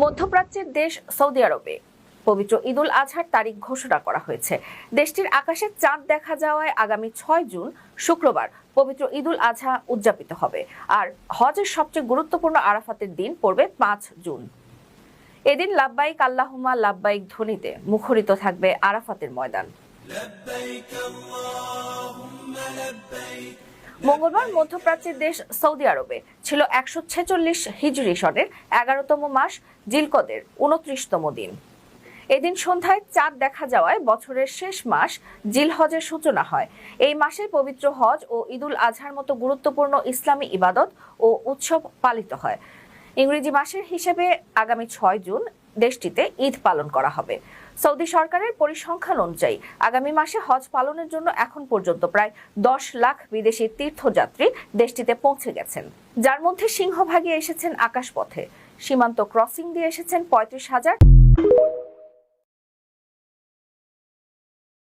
মধ্যপ্রাচ্যের দেশ সৌদি আরবে পবিত্র ঈদুল আজহার তারিখ ঘোষণা করা হয়েছে। দেশটির আকাশে চাঁদ দেখা যাওয়ায় আগামী 6 জুন শুক্রবার পবিত্র ঈদুল আজহা উদযাপিত হবে। আর হজের সবচেয়ে গুরুত্বপূর্ণ আরাফাতের দিন পড়বে 5 জুন। এদিন লাব্বাইক আল্লাহুম্মা লাব্বাইক ধ্বনিতে মুখরিত থাকবে আরাফাতের ময়দান। মঙ্গলবার মধ্যপ্রাচ্যের দেশ সৌদি আরবে ছিল 146 হিজরি সনের 11তম মাস জিলকদের 29তম দিন। এদিন সন্ধ্যায় চাঁদ দেখা যাওয়ায় বছরের শেষ মাস জিলহজের সূচনা হয়। এই মাসে পবিত্র হজ ও ঈদুল আজহার মতো গুরুত্বপূর্ণ ইসলামী ইবাদত ও উৎসব পালিত হয়। ইংরেজি মাসের হিসেবে আগামী 6 জুন দেশটিতে ঈদ পালন করা হবে। সৌদি সরকারের পরিসংখ্যান অনুযায়ী আগামী মাসে হজ পালনের জন্য এখন পর্যন্ত প্রায় 10 লাখ বিদেশি তীর্থযাত্রী দেশটিতে পৌঁছে গেছেন, যার মধ্যে সিংহভাগই এসেছেন আকাশপথে। সীমান্ত ক্রসিং দিয়ে এসেছেন 35,000।